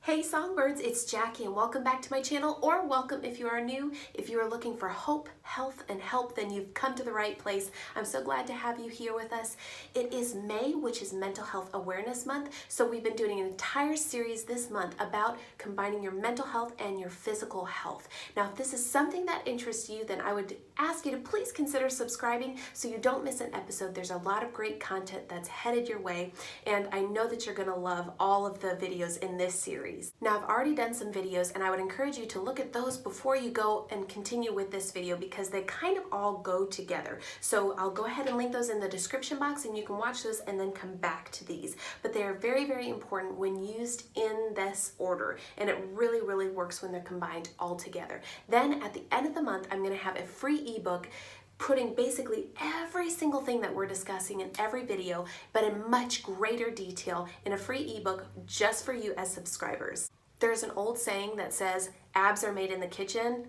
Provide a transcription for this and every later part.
Hey songbirds, it's Jackie and welcome back to my channel, or welcome if you are new. If you are looking for hope, health, and help, then you've come to the right place. I'm so glad to have you here with us. It is May, which is Mental Health Awareness Month, so we've been doing an entire series this month about combining your mental health and your physical health. Now, if this is something that interests you, then I would ask you to please consider subscribing so you don't miss an episode. There's a lot of great content that's headed your way, and I know that you're going to love all of the videos in this series. Now, I've already done some videos and I would encourage you to look at those before you go and continue with this video because they kind of all go together. So I'll go ahead and link those in the description box and you can watch those and then come back to these. But they are very, very important when used in this order, and it really, really works when they're combined all together. Then at the end of the month, I'm going to have a free ebook putting basically every single thing that we're discussing in every video, but in much greater detail in a free ebook just for you as subscribers. There's an old saying that says, abs are made in the kitchen.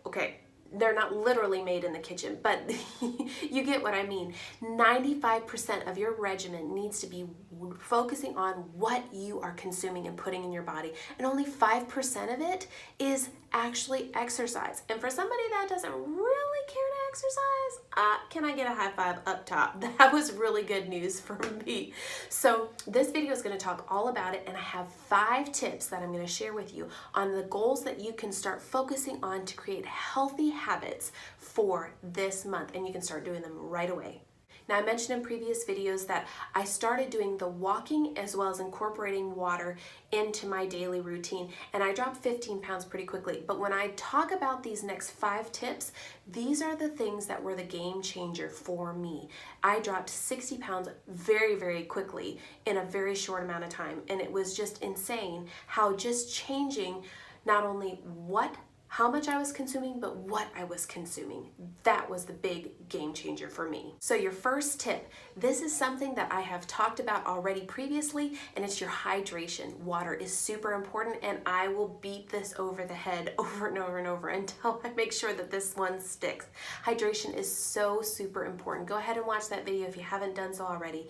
Okay, they're not literally made in the kitchen, but you get what I mean. 95% of your regimen needs to be focusing on what you are consuming and putting in your body, and only 5% of it is actually exercise. And for somebody that doesn't really care to exercise, can I get a high five up top? That was really good news for me. So this video is going to talk all about it, and I have 5 tips that I'm going to share with you on the goals that you can start focusing on to create healthy habits for this month, and you can start doing them right away. Now, I mentioned in previous videos that I started doing the walking as well as incorporating water into my daily routine, and I dropped 15 pounds pretty quickly. But when I talk about these next 5 tips, these are the things that were the game changer for me. I dropped 60 pounds very, very quickly in a very short amount of time, and it was just insane how just changing not only how much I was consuming, but what I was consuming. That was the big game changer for me. So your first tip, this is something that I have talked about already previously, and it's your hydration. Water is super important, and I will beat this over the head over and over and over until I make sure that this one sticks. Hydration is so super important. Go ahead and watch that video if you haven't done so already.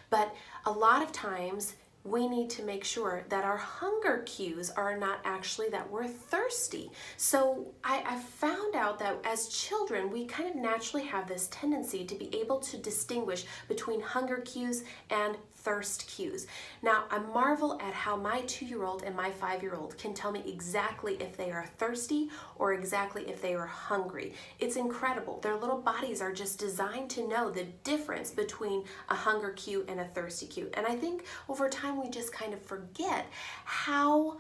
But a lot of times, we need to make sure that our hunger cues are not actually that we're thirsty. So I found out that as children, we kind of naturally have this tendency to be able to distinguish between hunger cues and thirst cues. Now, I marvel at how my 2-year-old and my 5-year-old can tell me exactly if they are thirsty or exactly if they are hungry. It's incredible. Their little bodies are just designed to know the difference between a hunger cue and a thirsty cue. And I think over time we just kind of forget how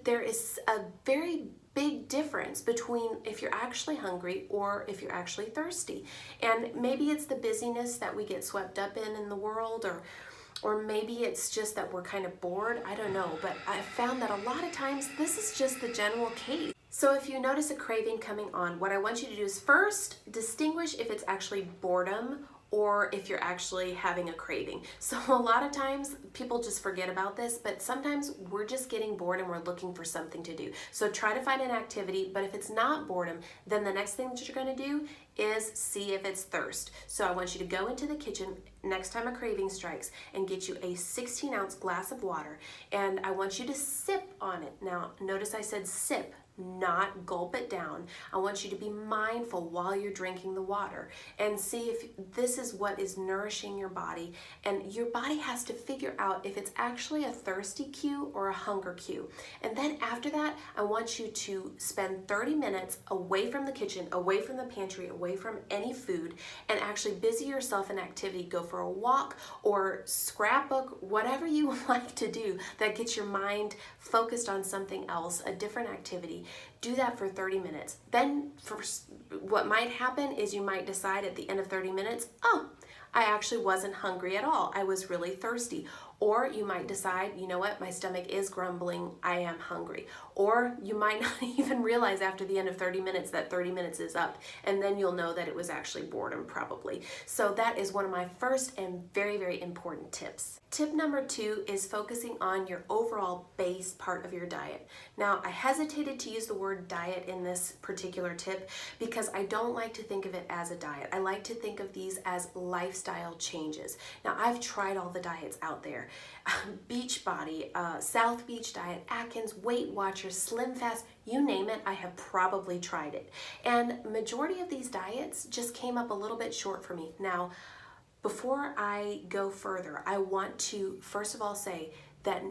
there is a very big difference between if you're actually hungry or if you're actually thirsty. And maybe it's the busyness that we get swept up in the world, or maybe it's just that we're kind of bored. I don't know, but I found that a lot of times this is just the general case. So if you notice a craving coming on, what I want you to do is first distinguish if it's actually boredom or if you're actually having a craving. So a lot of times people just forget about this, but sometimes we're just getting bored and we're looking for something to do. So try to find an activity, but if it's not boredom, then the next thing that you're going to do is see if it's thirst. So I want you to go into the kitchen next time a craving strikes and get you a 16-ounce glass of water, and I want you to sip on it. Now, notice I said sip, not gulp it down. I want you to be mindful while you're drinking the water and see if this is what is nourishing your body. And your body has to figure out if it's actually a thirsty cue or a hunger cue. And then after that, I want you to spend 30 minutes away from the kitchen, away from the pantry, away from any food, and actually busy yourself in activity. Go for a walk or scrapbook, whatever you like to do that gets your mind focused on something else, a different activity. Do that for 30 minutes. Then what might happen is you might decide at the end of 30 minutes, oh, I actually wasn't hungry at all. I was really thirsty. Or you might decide, you know what, my stomach is grumbling, I am hungry. Or you might not even realize after the end of 30 minutes that 30 minutes is up, and then you'll know that it was actually boredom probably. So that is one of my first and very, very important tips. Tip number 2 is focusing on your overall base part of your diet. Now, I hesitated to use the word diet in this particular tip because I don't like to think of it as a diet. I like to think of these as lifestyle changes. Now, I've tried all the diets out there, there. Beachbody, South Beach Diet, Atkins, Weight Watchers, Slim Fast, you name it, I have probably tried it. And majority of these diets just came up a little bit short for me. Now, before I go further, I want to first of all say that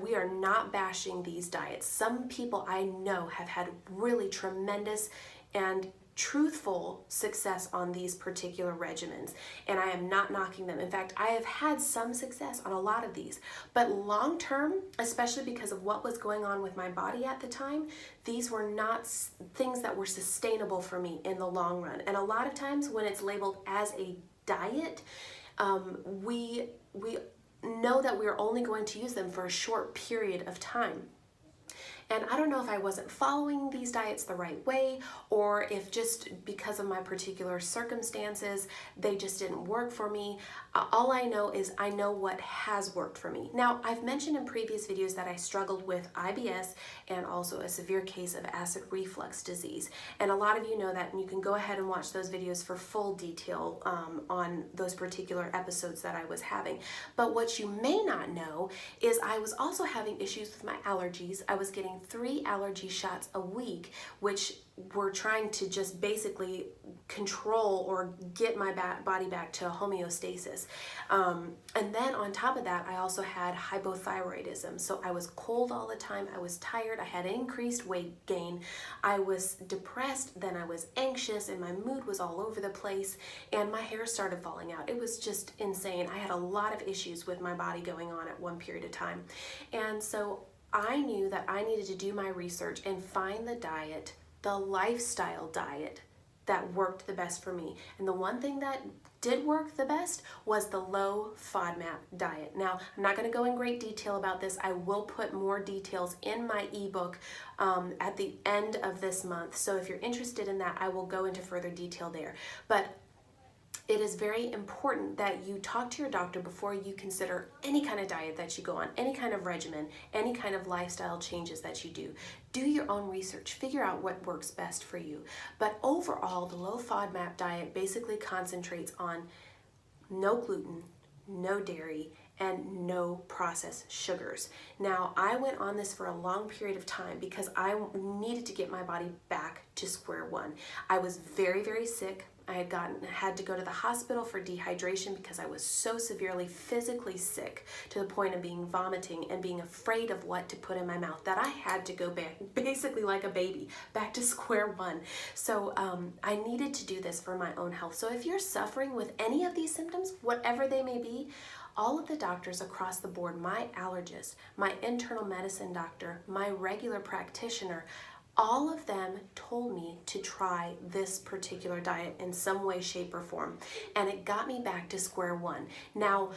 we are not bashing these diets. Some people I know have had really tremendous and truthful success on these particular regimens, and I am not knocking them. In fact, I have had some success on a lot of these, but long term, especially because of what was going on with my body at the time, these were not things that were sustainable for me in the long run. And a lot of times when it's labeled as a diet, we know that we're only going to use them for a short period of time. And I don't know if I wasn't following these diets the right way, or if just because of my particular circumstances, they just didn't work for me. All I know is I know what has worked for me. Now, I've mentioned in previous videos that I struggled with IBS and also a severe case of acid reflux disease. And a lot of you know that, and you can go ahead and watch those videos for full detail on those particular episodes that I was having. But what you may not know is I was also having issues with my allergies. I was getting 3 allergy shots a week, which were trying to just basically control or get my body back to homeostasis. And then on top of that, I also had hypothyroidism. So I was cold all the time. I was tired. I had increased weight gain. I was depressed. Then I was anxious and my mood was all over the place and my hair started falling out. It was just insane. I had a lot of issues with my body going on at one period of time. And so I knew that I needed to do my research and find the diet, the lifestyle diet that worked the best for me. And the one thing that did work the best was the low FODMAP diet. Now, I'm not going to go in great detail about this. I will put more details in my ebook at the end of this month. So if you're interested in that, I will go into further detail there. But it is very important that you talk to your doctor before you consider any kind of diet that you go on, any kind of regimen, any kind of lifestyle changes that you do. Do your own research, figure out what works best for you. But overall, the low FODMAP diet basically concentrates on no gluten, no dairy, and no processed sugars. Now, I went on this for a long period of time because I needed to get my body back to square one. I was very, very sick. I had to go to the hospital for dehydration because I was so severely physically sick to the point of being vomiting and being afraid of what to put in my mouth that I had to go back, basically like a baby, back to square one. So I needed to do this for my own health. So if you're suffering with any of these symptoms, whatever they may be, all of the doctors across the board, my allergist, my internal medicine doctor, my regular practitioner, all of them told me to try this particular diet in some way, shape, or form. And it got me back to square one. Now,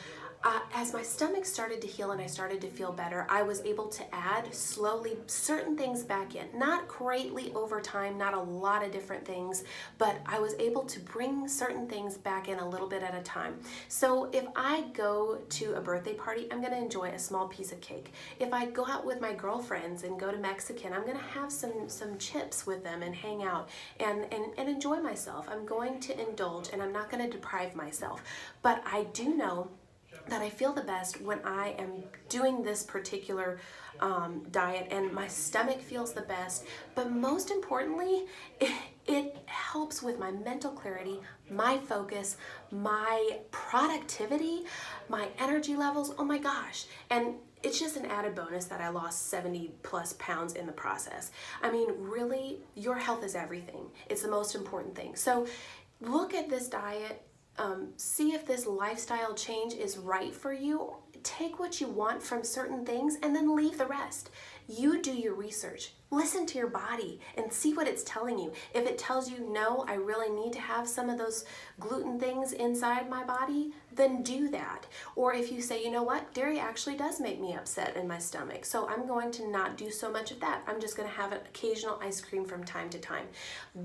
as my stomach started to heal and I started to feel better, I was able to add slowly certain things back in. Not greatly over time, not a lot of different things, but I was able to bring certain things back in a little bit at a time. So if I go to a birthday party, I'm gonna enjoy a small piece of cake. If I go out with my girlfriends and go to Mexican, I'm gonna have some chips with them and hang out and enjoy myself. I'm going to indulge and I'm not gonna deprive myself. But I do know that I feel the best when I am doing this particular diet and my stomach feels the best, but most importantly, it helps with my mental clarity, my focus, my productivity, my energy levels, oh my gosh. And it's just an added bonus that I lost 70 plus pounds in the process. I mean, really, your health is everything. It's the most important thing. So look at this diet, see if this lifestyle change is right for you. Take what you want from certain things and then leave the rest. You do your research. Listen to your body and see what it's telling you. If it tells you, no, I really need to have some of those gluten things inside my body, then do that. Or if you say, you know what, dairy actually does make me upset in my stomach, so I'm going to not do so much of that. I'm just going to have an occasional ice cream from time to time.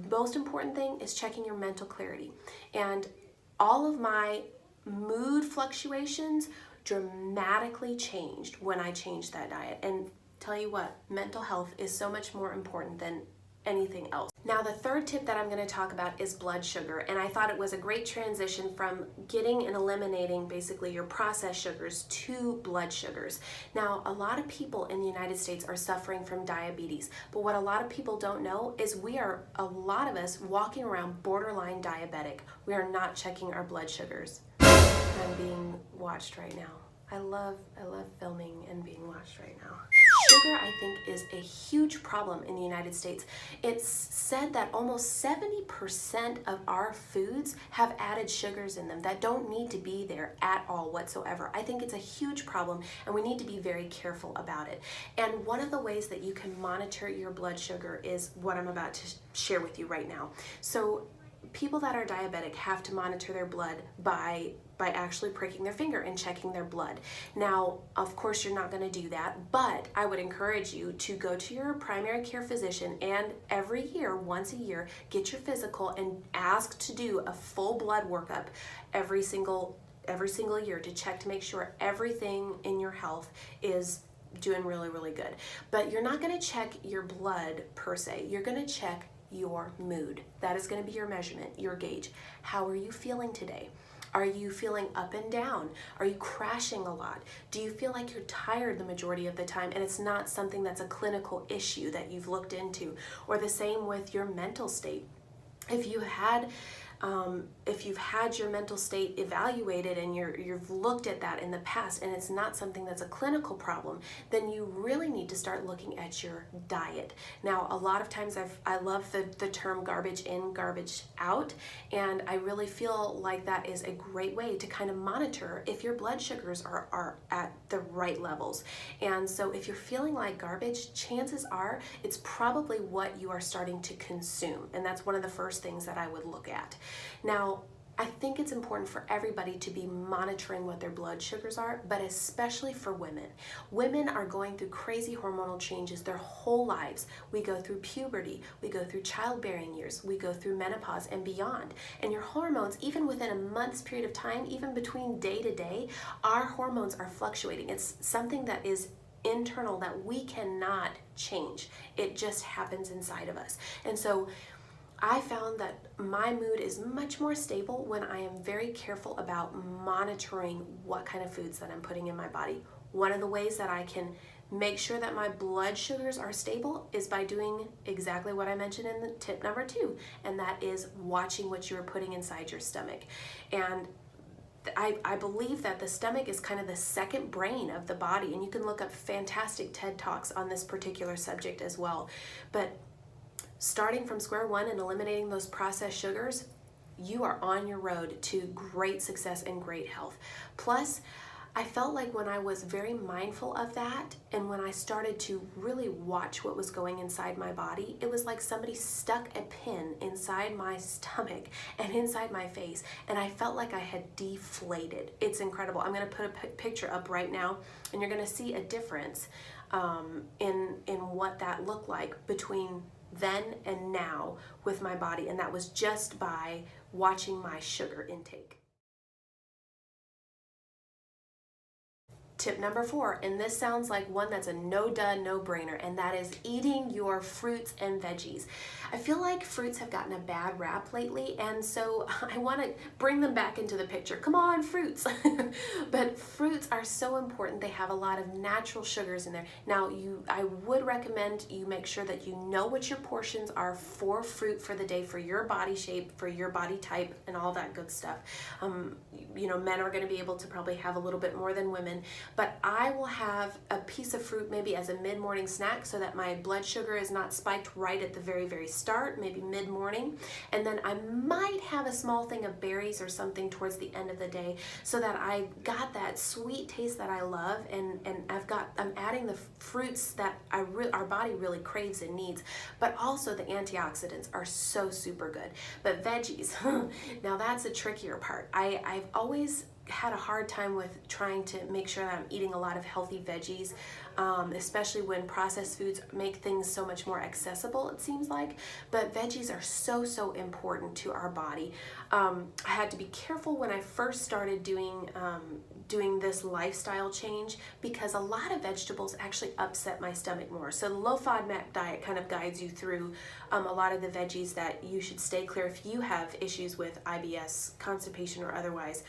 Most important thing is checking your mental clarity. And all of my mood fluctuations dramatically changed when I changed that diet. And tell you what, mental health is so much more important than anything else. Now, the third tip that I'm going to talk about is blood sugar, and I thought it was a great transition from getting and eliminating basically your processed sugars to blood sugars. Now, a lot of people in the United States are suffering from diabetes, but what a lot of people don't know is a lot of us walking around borderline diabetic. We are not checking our blood sugars. I'm being watched right now. I love filming and being watched right now. Sugar, I think, is a huge problem in the United States. It's said that almost 70% of our foods have added sugars in them that don't need to be there at all whatsoever. I think it's a huge problem, and we need to be very careful about it. And one of the ways that you can monitor your blood sugar is what I'm about to share with you right now. So people that are diabetic have to monitor their blood by actually pricking their finger and checking their blood. Now, of course, you're not going to do that, but I would encourage you to go to your primary care physician and every year, once a year, get your physical and ask to do a full blood workup every single year to check to make sure everything in your health is doing really, really good. But you're not going to check your blood per se. You're going to check your mood. That is going to be your measurement, your gauge. How are you feeling today? Are you feeling up and down? Are you crashing a lot? Do you feel like you're tired the majority of the time and it's not something that's a clinical issue that you've looked into? Or the same with your mental state. If you've had your mental state evaluated and you've looked at that in the past and it's not something that's a clinical problem, then you really need to start looking at your diet. Now, a lot of times I love the term garbage in, garbage out, and I really feel like that is a great way to kind of monitor if your blood sugars are at the right levels. And so if you're feeling like garbage, chances are it's probably what you are starting to consume, and that's one of the first things that I would look at. Now, I think it's important for everybody to be monitoring what their blood sugars are, but especially for women. Women are going through crazy hormonal changes their whole lives. We go through puberty, we go through childbearing years, we go through menopause and beyond. And your hormones, even within a month's period of time, even between day to day, our hormones are fluctuating. It's something that is internal that we cannot change. It just happens inside of us. And so I found that my mood is much more stable when I am very careful about monitoring what kind of foods that I'm putting in my body. One of the ways that I can make sure that my blood sugars are stable is by doing exactly what I mentioned in the tip number 2, and that is watching what you're putting inside your stomach. And I believe that the stomach is kind of the second brain of the body, and you can look up fantastic TED Talks on this particular subject as well. But starting from square one and eliminating those processed sugars, you are on your road to great success and great health. Plus, I felt like when I was very mindful of that and when I started to really watch what was going inside my body, it was like somebody stuck a pin inside my stomach and inside my face, and I felt like I had deflated. It's incredible. I'm going to put a picture up right now, and you're going to see a difference in what that looked like between then and now with my body, and that was just by watching my sugar intake. Tip number 4, and this sounds like one that's a no-duh, no-brainer, and that is eating your fruits and veggies. I feel like fruits have gotten a bad rap lately, and so I want to bring them back into the picture. Come on, fruits! But fruits are so important. They have a lot of natural sugars in there. Now, I would recommend you make sure that you know what your portions are for fruit for the day, for your body shape, for your body type, and all that good stuff. Men are going to be able to probably have a little bit more than women, but I will have a piece of fruit maybe as a mid-morning snack so that my blood sugar is not spiked right at the very, very start, maybe mid-morning. And then I might have a small thing of berries or something towards the end of the day so that I got that sweet taste that I love, and I'm adding the fruits that our body really craves and needs, but also the antioxidants are so super good. But veggies, now that's a trickier part. I've always had a hard time with trying to make sure that I'm eating a lot of healthy veggies, especially when processed foods make things so much more accessible, it seems like. But veggies are so important to our body. I had to be careful when I first started doing doing this lifestyle change because a lot of vegetables actually upset my stomach more. So the low FODMAP diet kind of guides you through a lot of the veggies that you should stay clear if you have issues with IBS, constipation, or otherwise.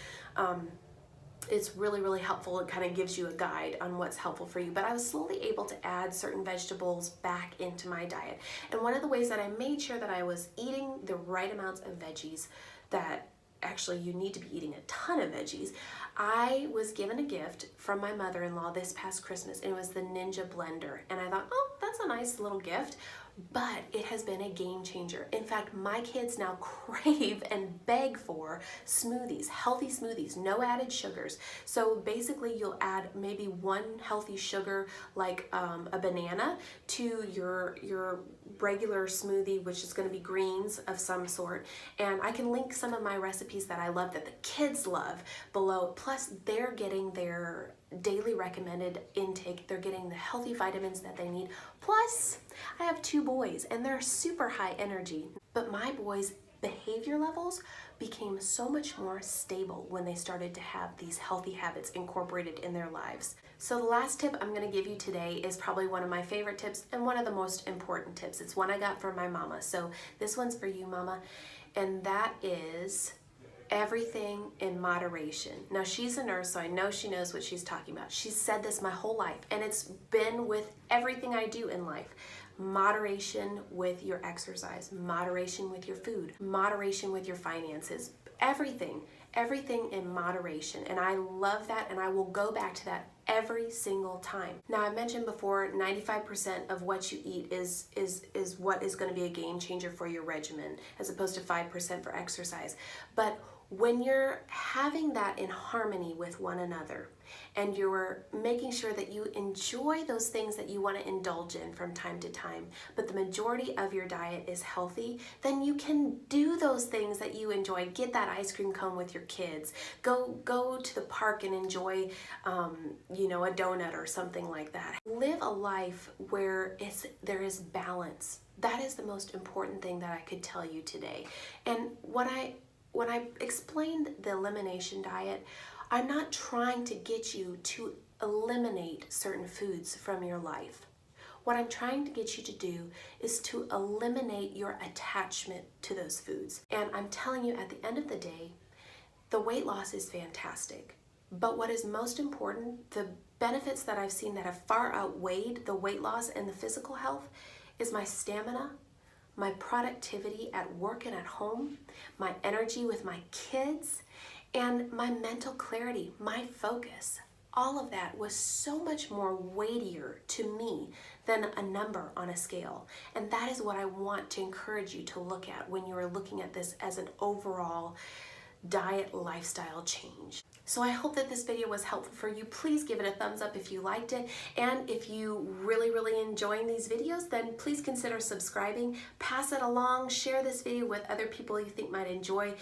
It's really, really helpful. It kind of gives you a guide on what's helpful for you. But I was slowly able to add certain vegetables back into my diet. And one of the ways that I made sure that I was eating the right amounts of veggies, that actually you need to be eating a ton of veggies. I was given a gift from my mother-in-law this past Christmas, and it was the Ninja blender. And I thought, oh, that's a nice little gift. But it has been a game changer. In fact, my kids now crave and beg for smoothies, healthy smoothies, no added sugars. So basically you'll add maybe one healthy sugar like a banana to your regular smoothie, which is going to be greens of some sort. And I can link some of my recipes that I love that the kids love below. Plus they're getting their daily recommended intake. They're getting the healthy vitamins that they need. Plus, I have 2 boys and they're super high energy, but my boys' behavior levels became so much more stable when they started to have these healthy habits incorporated in their lives. So the last tip I'm going to give you today is probably one of my favorite tips and one of the most important tips. It's one I got from my mama. So this one's for you, mama, and that is everything in moderation. Now she's a nurse, so I know she knows what she's talking about. She's said this my whole life, and it's been with everything I do in life. Moderation with your exercise, moderation with your food, moderation with your finances, everything in moderation. And I love that, and I will go back to that every single time. Now I mentioned before, 95% of what you eat is what is going to be a game changer for your regimen, as opposed to 5% for exercise. But when you're having that in harmony with one another, and you're making sure that you enjoy those things that you want to indulge in from time to time, but the majority of your diet is healthy, then you can do those things that you enjoy. Get that ice cream cone with your kids. Go to the park and enjoy, a donut or something like that. Live a life where there is balance. That is the most important thing that I could tell you today. And when I explained the elimination diet, I'm not trying to get you to eliminate certain foods from your life. What I'm trying to get you to do is to eliminate your attachment to those foods. And I'm telling you, at the end of the day, the weight loss is fantastic. But what is most important, the benefits that I've seen that have far outweighed the weight loss and the physical health, is my stamina, my productivity at work and at home, my energy with my kids, and my mental clarity, my focus. All of that was so much more weightier to me than a number on a scale. And that is what I want to encourage you to look at when you are looking at this as an overall diet lifestyle change. So I hope that this video was helpful for you. Please give it a thumbs up if you liked it. And if you really enjoying these videos, then please consider subscribing, pass it along, share this video with other people you think might enjoy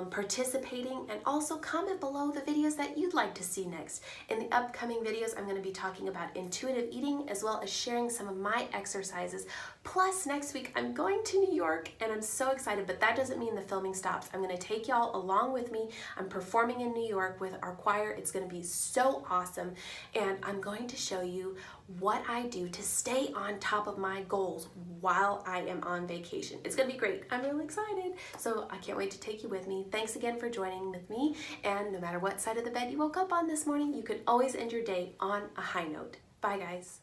participating, and also comment below the videos that you'd like to see next. In the upcoming videos, I'm going to be talking about intuitive eating as well as sharing some of my exercises. Plus, next week, I'm going to New York and I'm so excited, but that doesn't mean the filming stops. I'm going to take y'all along with me. I'm performing in New York with our choir. It's going to be so awesome, and I'm going to show you what I do to stay on top of my goals while I am on vacation. It's going to be great. I'm really excited. So I can't wait to take you with me. Thanks again for joining with me, and no matter what side of the bed you woke up on this morning, you can always end your day on a high note. Bye, guys.